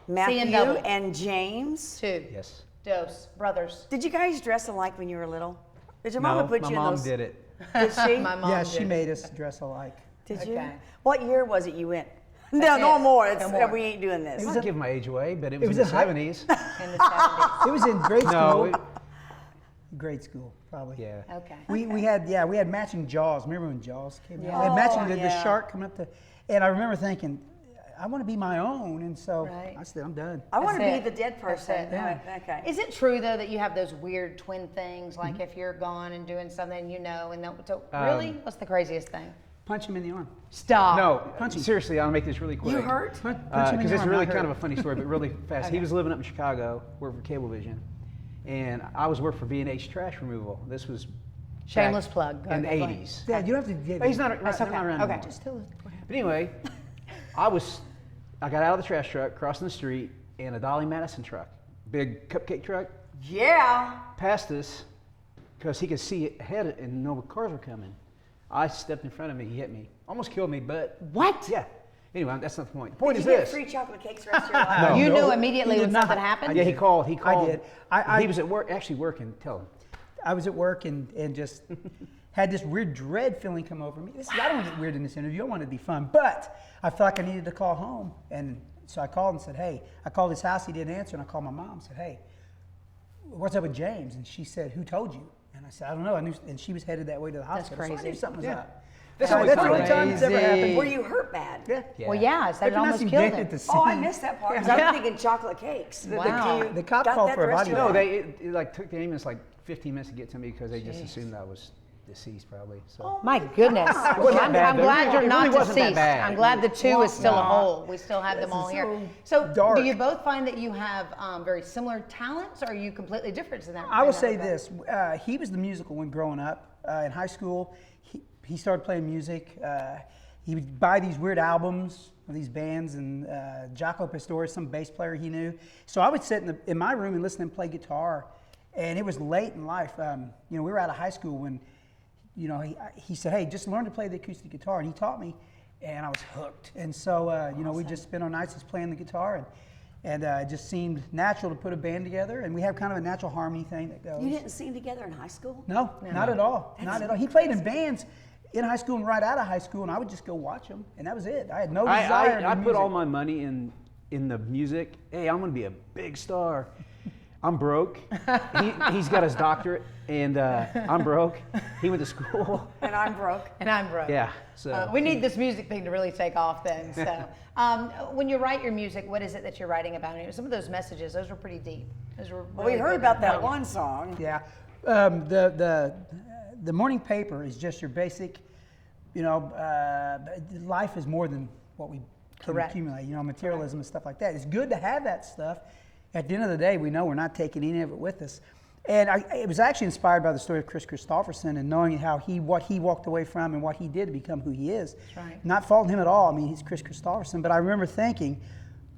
Matthew and James. Two. Yes. Dos brothers. Did you guys dress alike when you were little? Did your No, mama put my you in mom those? did it. Did she? My mom Yeah, did. she made us dress alike. Did you? Okay. What year was it you went? That's No, no it. more. No more. We ain't doing this. It I was won't a- give my age away, but it It was was in the a 70s. In the 70s. It was in grade No, school. it- Grade school, probably. Yeah. Okay. We had matching Jaws. Remember when Jaws came Yeah. out? We had matching Oh, the yeah. shark coming up to, and I remember thinking, I want to be my own, and so Right. I said, I'm done. I want to That's be it. the dead person. Yeah. Okay. Is it true though that you have those weird twin things, like if you're gone and doing something, you know, and really, what's the craziest thing? Punch him in the arm. Stop. No, seriously, I'll make this really quick. You hurt? Punch him in Because the it's arm, really not kind hurt. of a funny story, but really fast. He Okay. was living up in Chicago, working for Cablevision, and I was working for B&H Trash Removal. This was Shameless back plug. Go in the ahead, go ahead. 80s. Yeah, you don't have to. He's not. That's they're okay. not around Okay. anymore. Just tell us. Go ahead. But anyway, I was I got out of the trash truck, crossing the street, and a Dolly Madison truck, big cupcake truck, Yeah. passed us because he could see ahead and no cars were coming. I stepped in front of him, he hit me. Almost killed me, but... What? Yeah. Anyway, that's not the point. The point Did is you this. get free chocolate cakes the rest of your life? No. You No. knew immediately He when did not. something happened? Yeah, he called. He did. He was at work, actually working. Tell him. I was at work and just had this weird dread feeling come over me. I don't want to get weird in this interview. I want it to be fun. But I felt like I needed to call home. And so I called and said, hey, I called his house. He didn't answer. And I called my mom and said, hey, what's up with James? And she said, who told you? And I said, I don't know. I knew, and she was headed that way to the hospital. So I crazy. knew something was Yeah. up. That's So always that's the fun. only time it's ever happened. Were you hurt bad? Yeah. Well, yeah, I said it almost killed him. Oh, I missed that part. 'Cause I was thinking chocolate cakes. Wow. The cop Got called that for a the rest body of your bag. No, it like took the ambulance like 15 minutes to get to me because they just assumed I was deceased probably. So. My goodness. It wasn't I'm, that bad, I'm though. glad It you're really not wasn't that deceased. bad. I'm glad the two is still a Nah. whole. We still have them This all is here. so So dark. do you both find that you have very similar talents, or are you completely different to them? I will say this: he was the musical one growing up in high school. He started playing music. He would buy these weird albums of these bands, and Jaco Pastorius, some bass player he knew. So I would sit in my room and listen to him play guitar. And it was late in life. We were out of high school when, he said, "Hey, just learn to play the acoustic guitar," and he taught me, and I was hooked. And so, we just spent our nights just playing the guitar, and it just seemed natural to put a band together. And we have kind of a natural harmony thing that goes. You didn't sing together in high school? No, not at all. Not at all. He played in bands in high school and right out of high school, and I would just go watch him, and that was it. I had no desire to I do put all music. my money in the music. Hey, I'm gonna be a big star. I'm broke. He's got his doctorate, and I'm broke. He went to school. And I'm broke. And I'm broke. Yeah. So we need this music thing to really take off then. So when you write your music, what is it that you're writing about? Some of those messages, those were pretty deep. Those were Well, we really heard good. about that one song. Yeah. The morning paper is just your basic, life is more than what we can Correct. accumulate, materialism and stuff like that. It's good to have that stuff. At the end of the day, we know we're not taking any of it with us. And it was actually inspired by the story of Chris Christopherson and knowing what he walked away from and what he did to become who he is. That's right. Not faulting him at all. I mean, he's Chris Christopherson. But I remember thinking,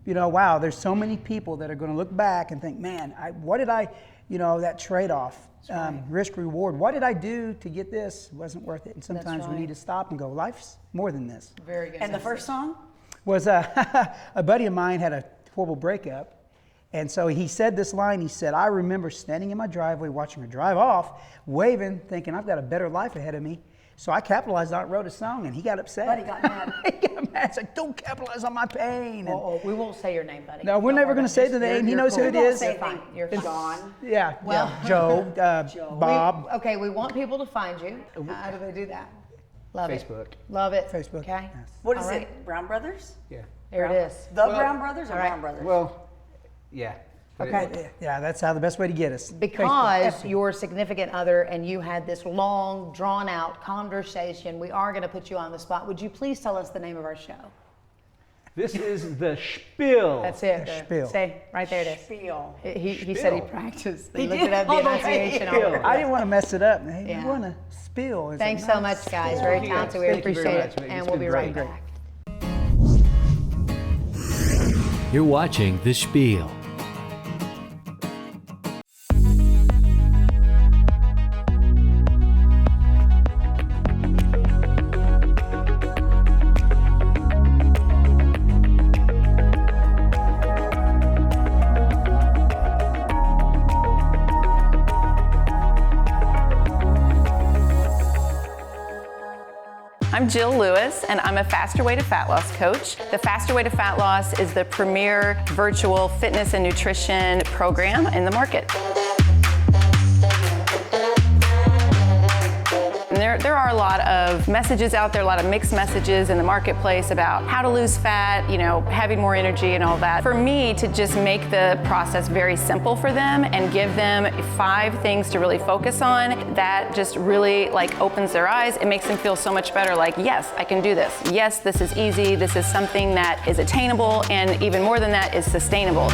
wow, there's so many people that are going to look back and think, man, what did I, that trade-off, risk reward. What did I do to get this? It wasn't worth it. And sometimes we right. need to stop and go, life's more than this. Very good. And the first song? Was a buddy of mine had a horrible breakup. And so he said this line, he said, I remember standing in my driveway watching her drive off, waving, thinking I've got a better life ahead of me. So I capitalized on it, wrote a song, and he got upset. Buddy got mad. He got mad. It's like, don't capitalize on my pain. And We won't say your name, buddy. no, we're never going to say the name. He knows who it Don't is. say Fine. anything. You're fine. John. Yeah, Well- Joe, Bob. We want people to find you. How do they do that? Love Facebook. it. Love it. Facebook. Okay. Yes. What is All right. it? Brown Brothers? Yeah. There it is. The Brown Brothers or all right. Brown Brothers? Well, yeah. Okay. Yeah, that's how the best way to get us. Because Facebook. your significant other and you had this long, drawn-out conversation, we are going to put you on the spot. Would you please tell us the name of our show? This is the Spiel. That's it. Spiel. Stay right there. It is. Spiel. He said he Spiel. practiced. He He looked did it up, all the the way. enunciation. all over. I didn't want to mess it up. Hey, Yeah. you want to spill. It's Thanks like, so nice much, guys. spill. Very Thank you, talented. guys. We Thank you appreciate very it. much. And It's we'll been be right great. back. You're watching The Spiel. I'm Jill Lewis, and I'm a Faster Way to Fat Loss coach. The Faster Way to Fat Loss is the premier virtual fitness and nutrition program in the market. And there are a lot of messages out there, a lot of mixed messages in the marketplace about how to lose fat, having more energy and all that. For me to just make the process very simple for them and give them 5 things to really focus on, that just really opens their eyes. It makes them feel so much better, like, yes, I can do this. Yes, this is easy. This is something that is attainable, and even more than that, is sustainable.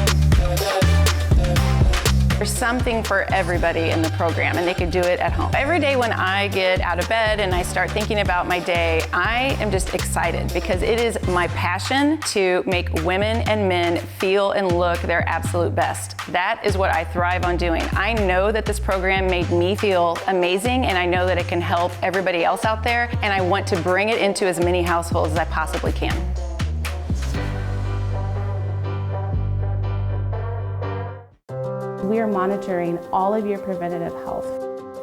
There's something for everybody in the program, and they could do it at home. Every day when I get out of bed and I start thinking about my day, I am just excited because it is my passion to make women and men feel and look their absolute best. That is what I thrive on doing. I know that this program made me feel amazing, and I know that it can help everybody else out there, and I want to bring it into as many households as I possibly can. We are monitoring all of your preventative health.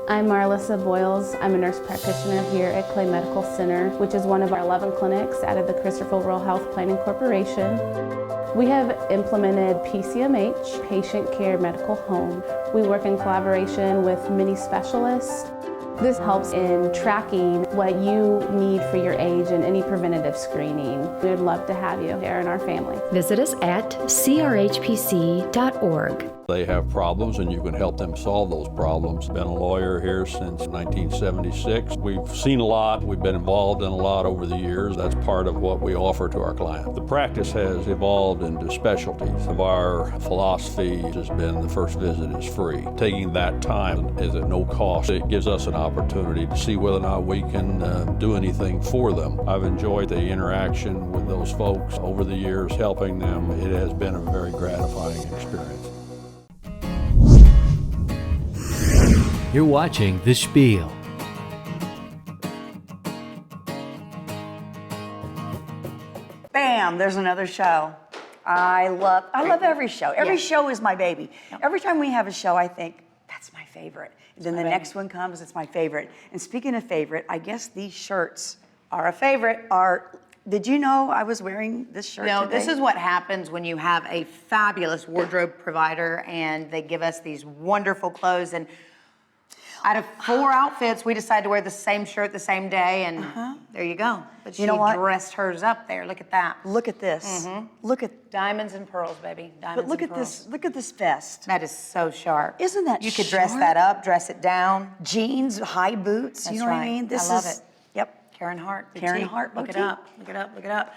I'm Marlissa Boyles. I'm a nurse practitioner here at Clay Medical Center, which is one of our 11 clinics out of the Christopher Rural Health Planning Corporation. We have implemented PCMH, Patient Care Medical Home. We work in collaboration with many specialists. This helps in tracking what you need for your age and any preventative screening. We would love to have you here in our family. Visit us at crhpc.org. They have problems and you can help them solve those problems. Been a lawyer here since 1976. We've seen a lot. We've been involved in a lot over the years. That's part of what we offer to our clients. The practice has evolved into specialties. Of our philosophy has been the first visit is free. Taking that time is at no cost. It gives us an opportunity to see whether or not we can do anything for them. I've enjoyed the interaction with those folks over the years, helping them. It has been a very gratifying experience. You're watching The Spiel. Bam, there's another show. I love every show. Every show is my baby. Every time we have a show, I think, that's my favorite. And then the next one comes, it's my favorite. And speaking of favorite, I guess these shirts are a favorite. Did you know I was wearing this shirt No, today? this is what happens when you have a fabulous wardrobe provider and they give us these wonderful clothes. And out of 4 outfits, we decided to wear the same shirt the same day, and there you go. But she dressed hers up there. Look at that. Look at this. Look at diamonds and pearls, baby. Diamonds But look and at pearls. this. Look at this vest. That is so sharp. Isn't that You could dress sharp? that up, dress it down. Jeans, high boots. That's you know what I right. mean? This I love is, it. Yep. Karen Hart. Karen boutique. Hart Look it boutique. up. Look it up. Look it up.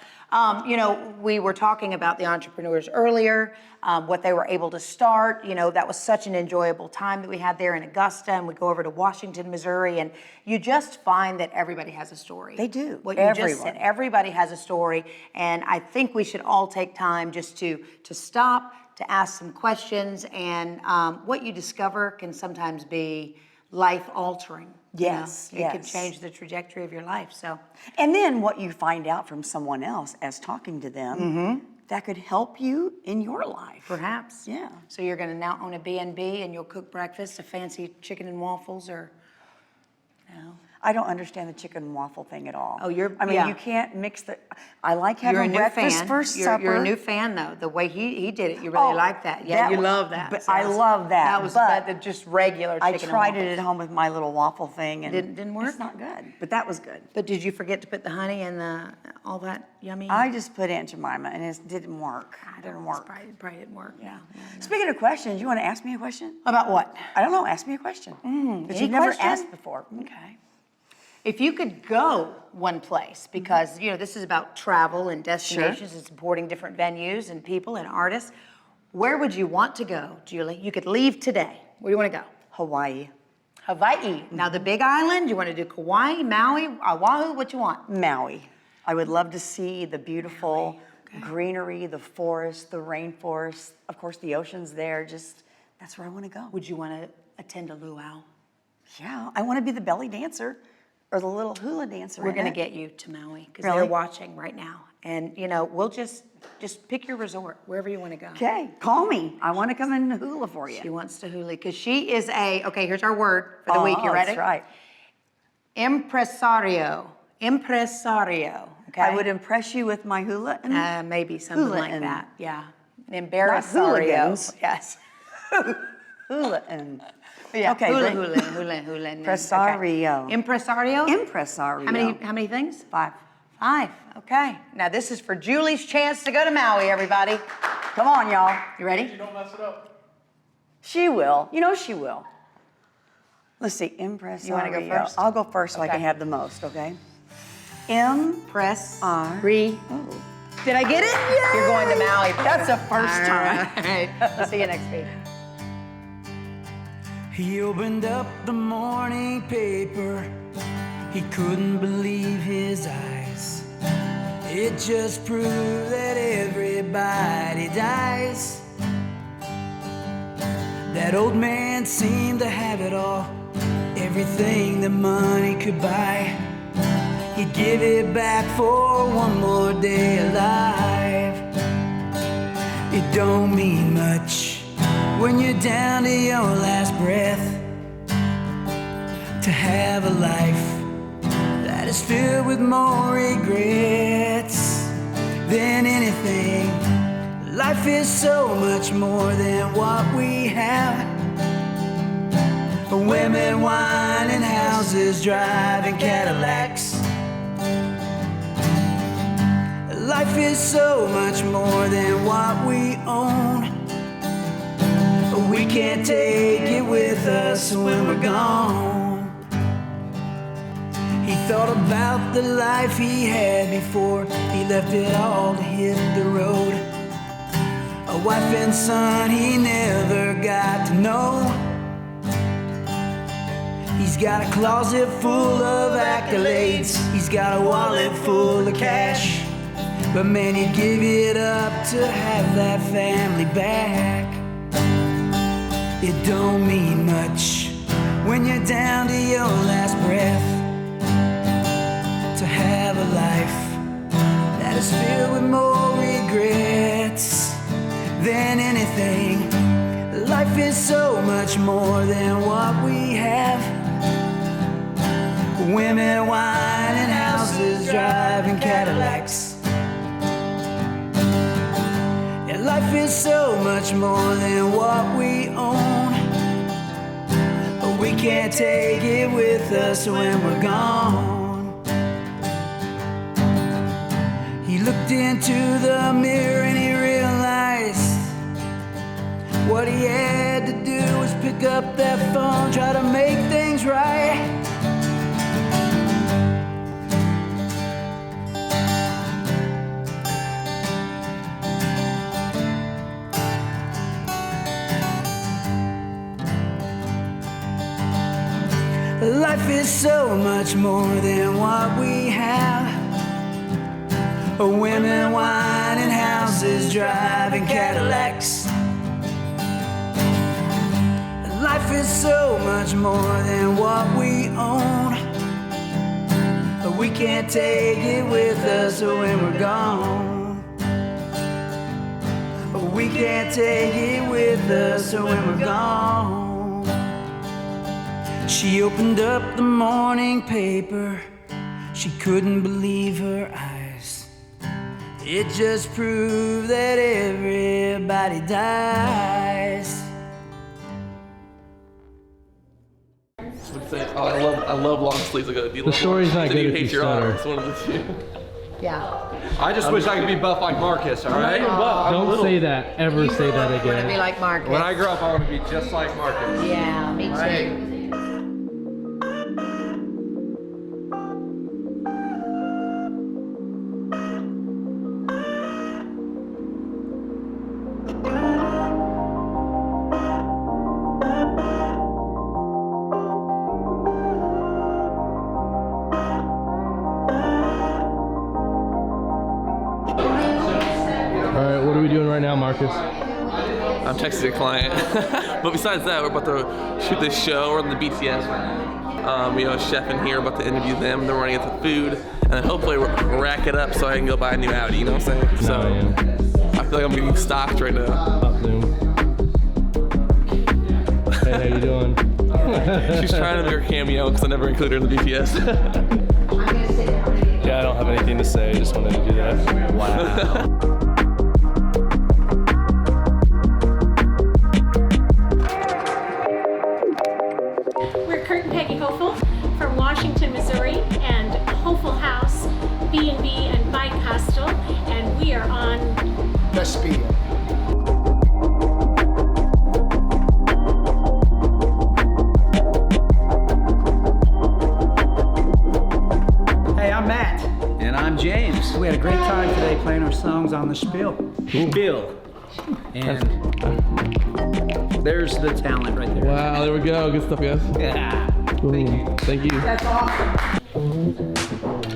You know, we were talking about the entrepreneurs earlier, what they were able to start. You know, that was such an enjoyable time that we had there in Augusta, and we go over to Washington, Missouri, and you just find that everybody has a story. They do. What you just said, everybody has a story, and I think we should all take time just to stop, to ask some questions, and what you discover can sometimes be life-altering. Yes, It could change the trajectory of your life. So, and then what you find out from someone else as talking to them, that could help you in your life. Perhaps. Yeah. So you're going to now own a B&B and you'll cook breakfast, a fancy chicken and waffles, or no? I don't understand the chicken and waffle thing at all. Oh, you can't mix the. I like having breakfast for supper. You're a new fan, though. The way he did it, you really like that. Yeah, you love that. But So I love that. That was but just regular chicken. I tried it at home with my little waffle thing, and didn't work. It's not good, but that was good. But did you forget to put the honey and all that yummy? I just put Aunt Jemima, and it didn't work. It didn't work. Probably didn't work. Yeah. Speaking of questions, you want to ask me a question? About what? I don't know. Ask me a question. That you've never asked before. Okay. If you could go one place, because you know this is about travel and destinations and supporting different venues and people and artists, where would you want to go, Julie? You could leave today. Where do you want to go? Hawaii. Hawaii. Now the Big Island. You want to do Kauai, Maui, Oahu? What you want? Maui. I would love to see the beautiful greenery, the forest, the rainforest. Of course, the ocean's there. That's where I want to go. Would you want to attend a luau? Yeah, I want to be the belly dancer. Or the little hula dancer. We're going to get you to Maui because Really? they're watching right now, and you know we'll just pick your resort wherever you want to go. Okay, call me. I want to come in and hula for you. She wants to hula because she is okay. Here's our word for the week. You ready? That's right. Impresario. Impresario. Okay. I would impress you with my hula. Maybe something like hula-in. that. Yeah. Not Embarrassario. hooligans. Yes. Hula-in. Yeah. Okay. Hula. Impresario. Okay. Impresario. Impresario. How many things? 5. 5. Okay. Now this is for Julie's chance to go to Maui. Everybody, come on, y'all. You ready? You don't mess it up. She will. You know she will. Let's see. Impresario. You want to go first? I'll go first so I can have the most. Okay. Impresario. Did I get it? Yay! You're going to Maui. That's the first time. All right. We'll see you next week. He opened up the morning paper. He couldn't believe his eyes. It just proved that everybody dies. That old man seemed to have it all, everything that money could buy. He'd give it back for one more day alive. It don't mean much when you're down to your last breath, to have a life that is filled with more regrets than anything. Life is so much more than what we have. Women, wine, and houses, driving Cadillacs. Life is so much more than what we own. We can't take it with us when we're gone. He thought about the life he had before he left it all to hit the road. A wife and son he never got to know. He's got a closet full of accolades. He's got a wallet full of cash. But man, he'd give it up to have that family back. It don't mean much when you're down to your last breath, to have a life that is filled with more regrets than anything. Life is so much more than what we have. Women, wine, and houses, driving Cadillacs. And life is so much more than what we own. But we can't take it with us when we're gone. He looked into the mirror and he realized what he had to do was pick up that phone, try to make things right. Life is so much more than what we have. Women, wine, and houses, driving Cadillacs. Life is so much more than what we own. But we can't take it with us when we're gone. But we can't take it with us when we're gone. She opened up the morning paper. She couldn't believe her eyes. It just proved that everybody dies. I love long sleeves. The story's not good if you stutter. It's one of the two. Yeah. I just wish I could be buff like Marcus, all right? Don't say that. Ever say that again. I want to be like Marcus. When I grow up, I want to be just like Marcus. Yeah, me too. Right. What are we doing right now, Marcus? I'm texting a client. But besides that, we're about to shoot this show. We're on the BTS. We have a chef in here, about to interview them. They're running into food. And then hopefully we'll rack it up so I can go buy a new Audi, you know what I'm saying? So I feel like I'm getting stocked right now. Up Zoom. Hey, how you doing? She's trying to make her cameo because I never included her in the BTS. Yeah, I don't have anything to say. I just wanted to do that. Wow. Peggy Hoefel from Washington, Missouri, and Hoefel House, B&B and Bike Hostel, and we are on the Spiel. Hey, I'm Matt. And I'm James. We had a great time today playing our songs on the Spiel. Spiel. And there's the talent right there. Wow, there we go. Good stuff, guys. Yeah. Thank you. That's awesome.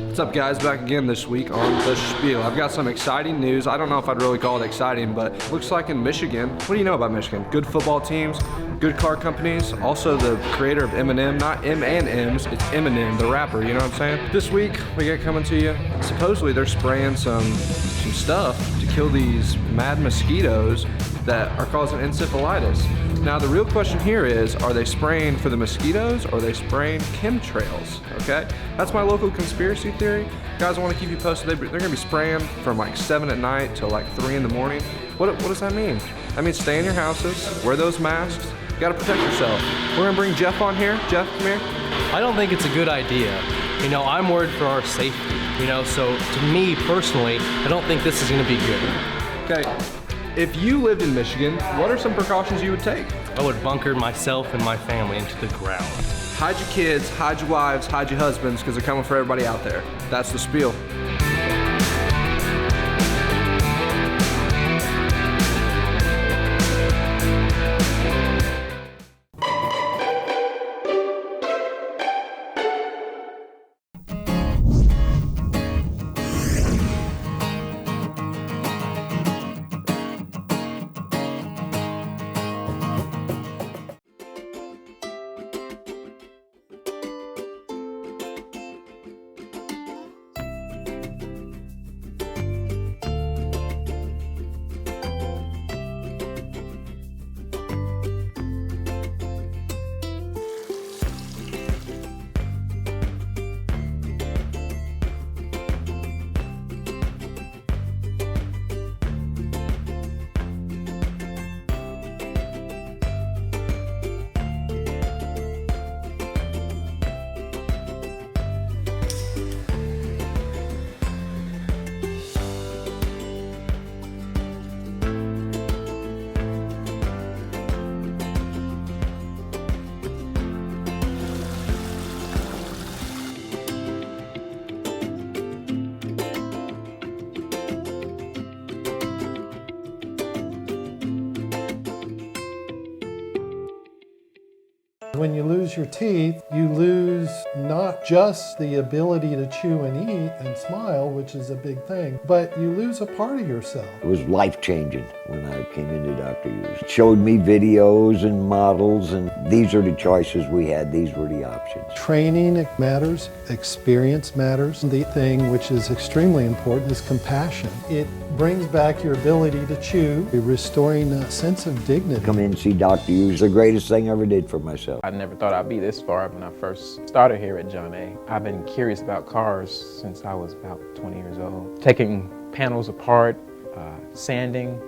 What's up, guys? Back again this week on the Spiel. I've got some exciting news. I don't know if I'd really call it exciting, but it looks like in Michigan, what do you know about Michigan? Good football teams, good car companies, also the creator of Eminem, not M&M's, it's Eminem, the rapper, you know what I'm saying? This week, we get coming to you, supposedly they're spraying some stuff to kill these mad mosquitoes that are causing encephalitis. Now the real question here is, are they spraying for the mosquitoes or are they spraying chemtrails, okay? That's my local conspiracy theory. Guys, I want to keep you posted. They're gonna be spraying from like 7 at night till like 3 in the morning. What does that mean? That means stay in your houses, wear those masks, you gotta protect yourself. We're gonna bring Jeff on here. Jeff, come here. I don't think it's a good idea. You know, I'm worried for our safety, you know, so to me personally, I don't think this is gonna be good. Okay. If you lived in Michigan, what are some precautions you would take? I would bunker myself and my family into the ground. Hide your kids, hide your wives, hide your husbands, because they're coming for everybody out there. That's the spiel. When you lose your teeth, you lose not just the ability to chew and eat and smile, which is a big thing, but you lose a part of yourself. It was life-changing when I came into Dr. Hughes. It showed me videos and models, and these are the choices we had. These were the options. Training matters, experience matters. The thing which is extremely important is compassion. It brings back your ability to chew, restoring a sense of dignity. Come in and see Dr. Hughes, the greatest thing I ever did for myself. I never thought I'd be this far when I first started here at John A. I've been curious about cars since I was about 20 years old. Taking panels apart, sanding,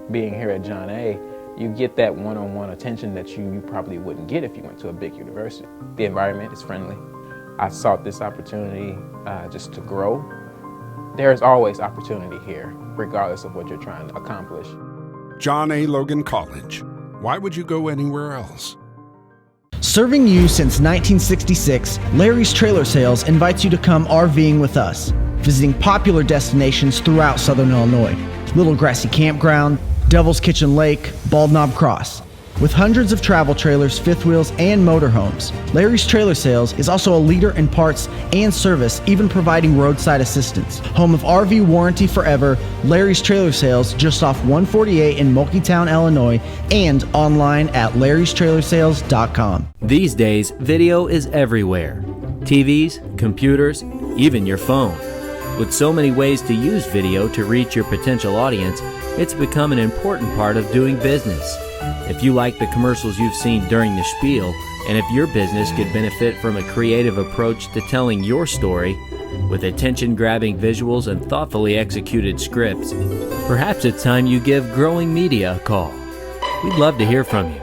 being here at John A., you get that one-on-one attention that you probably wouldn't get if you went to a big university. The environment is friendly. I sought this opportunity just to grow. There's always opportunity here, regardless of what you're trying to accomplish. John A. Logan College. Why would you go anywhere else? Serving you since 1966, Larry's Trailer Sales invites you to come RVing with us, visiting popular destinations throughout Southern Illinois. Little Grassy Campground, Devil's Kitchen Lake, Bald Knob Cross. With hundreds of travel trailers, fifth wheels, and motorhomes, Larry's Trailer Sales is also a leader in parts and service, even providing roadside assistance. Home of RV Warranty Forever, Larry's Trailer Sales, just off 148 in Mulkeytown, Illinois, and online at larrystrailersales.com. These days, video is everywhere. TVs, computers, even your phone. With so many ways to use video to reach your potential audience, it's become an important part of doing business. If you like the commercials you've seen during the spiel, and if your business could benefit from a creative approach to telling your story, with attention-grabbing visuals and thoughtfully executed scripts, perhaps it's time you give Growing Media a call. We'd love to hear from you.